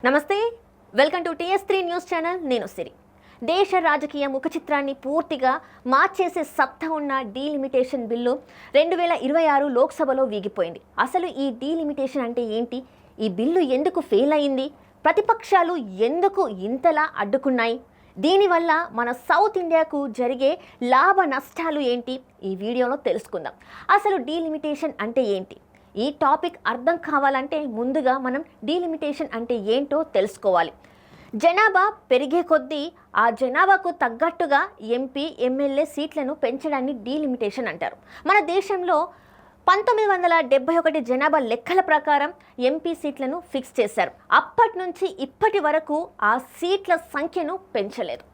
నమస్తే, welcome to టీఎస్3 news channel. నేను సిరి. దేశ రాజకీయ ముఖ చిత్రాన్ని పూర్తిగా మార్చేసే సత్తా ఉన్న డీలిమిటేషన్ బిల్లు 2026 లోక్సభలో వీగిపోయింది. అసలు ఈ డీలిమిటేషన్ అంటే ఏంటి? ఈ బిల్లు ఎందుకు ఫెయిల్ అయింది? ప్రతిపక్షాలు ఎందుకు ఇంతలా అడ్డుకున్నాయి? దీనివల్ల మన సౌత్ ఇండియాకు జరిగే లాభ నష్టాలు ఏంటి? ఈ వీడియోలో తెలుసుకుందాం. అసలు డీలిమిటేషన్ అంటే ఏంటి? ఈ టాపిక్ అర్థం కావాలంటే ముందుగా మనం డీలిమిటేషన్ అంటే ఏంటో తెలుసుకోవాలి. జనాభా పెరిగే కొద్దీ ఆ జనాభాకు తగ్గట్టుగా ఎంపీ, ఎమ్మెల్యే సీట్లను పెంచడాన్ని డీలిమిటేషన్ అంటారు. మన దేశంలో 1971 జనాభా లెక్కల ప్రకారం ఎంపీ సీట్లను ఫిక్స్ చేశారు. అప్పటి నుంచి ఇప్పటి వరకు ఆ సీట్ల సంఖ్యను పెంచలేదు.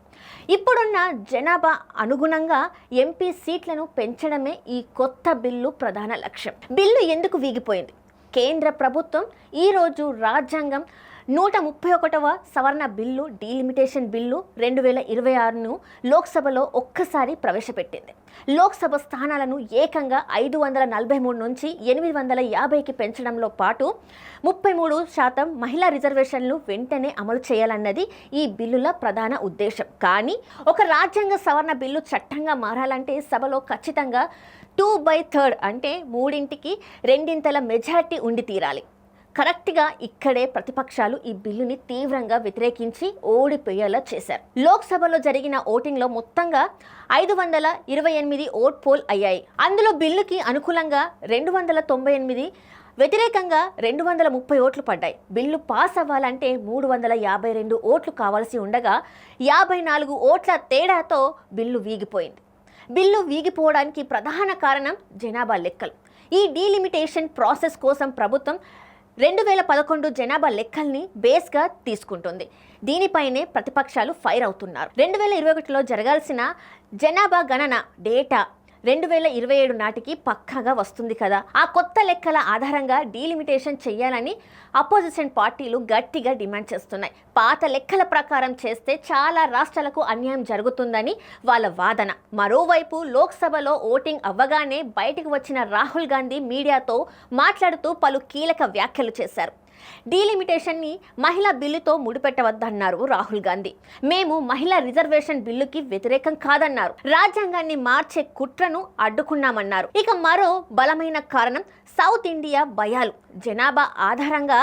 ఇప్పుడున్న జనాభా అనుగుణంగా ఎంపీ సీట్లను పెంచడమే ఈ కొత్త బిల్లు ప్రధాన లక్ష్యం. బిల్లు ఎందుకు వీగిపోయింది? కేంద్ర ప్రభుత్వం ఈరోజు రాజ్యాంగం 131వ సవరణ బిల్లు డీలిమిటేషన్ బిల్లు 2026ను లోక్సభలో ఒక్కసారి ప్రవేశపెట్టింది. లోక్సభ స్థానాలను ఏకంగా 543 నుంచి 850కి పెంచడంలో పాటు 33% మహిళా రిజర్వేషన్లు వెంటనే అమలు చేయాలన్నది ఈ బిల్లుల ప్రధాన ఉద్దేశం. కానీ ఒక రాజ్యాంగ సవరణ బిల్లు చట్టంగా మారాలంటే సభలో ఖచ్చితంగా 2/3 అంటే 2/3 మెజారిటీ ఉండి తీరాలి. కరెక్ట్గా ఇక్కడే ప్రతిపక్షాలు ఈ బిల్లుని తీవ్రంగా వ్యతిరేకించి ఓడిపోయేలా చేశారు. లోక్సభలో జరిగిన ఓటింగ్లో మొత్తంగా 528 ఓట్ పోల్ అయ్యాయి. అందులో బిల్లుకి అనుకూలంగా 298, వ్యతిరేకంగా 230 ఓట్లు పడ్డాయి. బిల్లు పాస్ అవ్వాలంటే 352 ఓట్లు కావాల్సి ఉండగా 54 ఓట్ల తేడాతో బిల్లు వీగిపోయింది. బిల్లు వీగిపోవడానికి ప్రధాన కారణం జనాభా లెక్కలు. ఈ డీలిమిటేషన్ ప్రాసెస్ కోసం ప్రభుత్వం 2011 జనాభా లెక్కల్ని బేస్గా తీసుకుంటుంది. దీనిపైనే ప్రతిపక్షాలు ఫైర్ అవుతున్నారు. 2021లో జరగాల్సిన జనాభా గణన డేటా 2027 నాటికి పక్కాగా వస్తుంది కదా. ఆ కొత్త లెక్కల ఆధారంగా డీలిమిటేషన్ చేయాలని అపోజిషన్ పార్టీలు గట్టిగా డిమాండ్ చేస్తున్నాయి. పాత లెక్కల ప్రకారం చేస్తే చాలా రాష్ట్రాలకు అన్యాయం జరుగుతుందని వాళ్ళ వాదన. మరోవైపు లోక్సభలో ఓటింగ్ అవ్వగానే బయటకు వచ్చిన రాహుల్ గాంధీ మీడియాతో మాట్లాడుతూ పలు కీలక వ్యాఖ్యలు చేశారు. డీలిమిటేషన్ని మహిళా బిల్లుతో ముడిపెట్టవద్దన్నారు రాహుల్ గాంధీ. మేము మహిళా రిజర్వేషన్ బిల్లుకి వ్యతిరేకం కాదన్నారు. రాజ్యాంగాన్ని మార్చే కుట్రను అడ్డుకున్నామన్నారు. ఇక మరో బలమైన కారణం సౌత్ ఇండియా భయాలు. జనాభా ఆధారంగా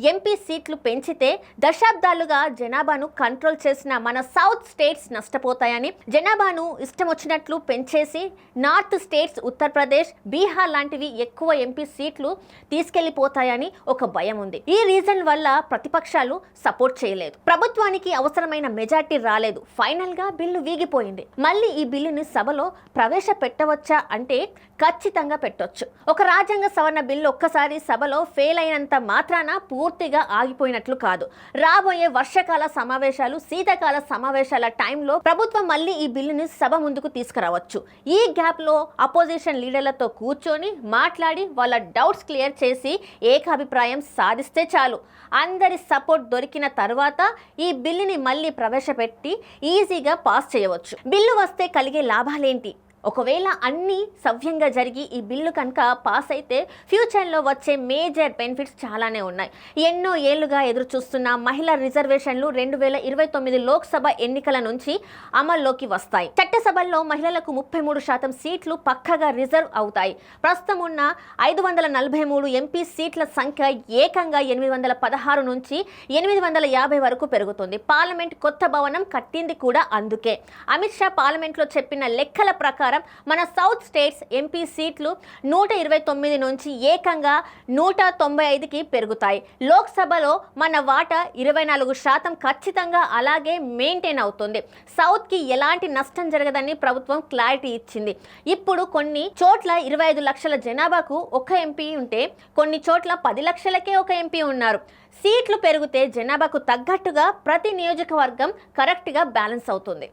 ఎంపీ సీట్లు పెంచితే దశాబ్దాలుగా జనాభాను కంట్రోల్ చేసిన మన సౌత్ స్టేట్స్ నష్టపోతాయని, జనాభాను ఇష్టం వచ్చినట్లు పెంచేసి నార్త్ స్టేట్స్ ఉత్తరప్రదేశ్, బీహార్ లాంటివి ఎక్కువ ఎంపీ సీట్లు తీసుకెళ్లిపోతాయని ఒక భయం ఉంది. ఈ రీజన్ వల్ల ప్రతిపక్షాలు సపోర్ట్ చేయలేదు. ప్రభుత్వానికి అవసరమైన మెజార్టీ రాలేదు. ఫైనల్ గా బిల్లు వీగిపోయింది. మళ్ళీ ఈ బిల్లుని సభలో ప్రవేశపెట్టవచ్చా అంటే ఖచ్చితంగా పెట్టొచ్చు. ఒక రాజ్యాంగ సవరణ బిల్లు ఒక్కసారి సభలో ఫెయిల్ అయినంత మాత్రాన పూర్తిగా ఆగిపోయినట్లు కాదు. రాబోయే వర్షాకాల సమావేశాలు, శీతాకాల సమావేశాల టైంలో ప్రభుత్వం మళ్ళీ ఈ బిల్లుని సభ ముందుకు తీసుకురావచ్చు. ఈ గ్యాప్లో అపోజిషన్ లీడర్లతో కూర్చొని మాట్లాడి వాళ్ళ డౌట్స్ క్లియర్ చేసి ఏకాభిప్రాయం సాధిస్తే చాలు. అందరి సపోర్ట్ దొరికిన తర్వాత ఈ బిల్లుని మళ్ళీ ప్రవేశపెట్టి ఈజీగా పాస్ చేయవచ్చు. బిల్లు వస్తే కలిగే లాభాలేంటి? ఒకవేళ అన్నీ సవ్యంగా జరిగి ఈ బిల్లు కనుక పాస్ అయితే ఫ్యూచర్లో వచ్చే మేజర్ బెనిఫిట్స్ చాలానే ఉన్నాయి. ఎన్నో ఏళ్లుగా ఎదురు చూస్తున్న మహిళా రిజర్వేషన్లు 2029 లోక్సభ ఎన్నికల నుంచి అమల్లోకి వస్తాయి. చట్టసభల్లో మహిళలకు 33% సీట్లు పక్కగా రిజర్వ్ అవుతాయి. ప్రస్తుతం ఉన్న 543 ఎంపీ సీట్ల సంఖ్య ఏకంగా 816 నుంచి 850 వరకు పెరుగుతుంది. పార్లమెంట్ కొత్త భవనం కట్టింది కూడా అందుకే. అమిత్ షా పార్లమెంట్లో చెప్పిన లెక్కల ప్రకారం మన సౌత్ స్టేట్స్ ఎంపీ సీట్లు 129 నుంచి ఏకంగా 195కి పెరుగుతాయి. లోక్సభలో మన వాటా 24% ఖచ్చితంగా అలాగే మెయింటైన్ అవుతుంది. సౌత్కి ఎలాంటి నష్టం జరగదని ప్రభుత్వం క్లారిటీ ఇచ్చింది. ఇప్పుడు కొన్ని చోట్ల 25 లక్షల జనాభాకు ఒక ఎంపీ ఉంటే కొన్ని చోట్ల 10 లక్షలకే ఒక ఎంపీ ఉన్నారు. సీట్లు పెరిగితే జనాభాకు తగ్గట్టుగా ప్రతి నియోజకవర్గం కరెక్ట్గా బ్యాలెన్స్ అవుతుంది.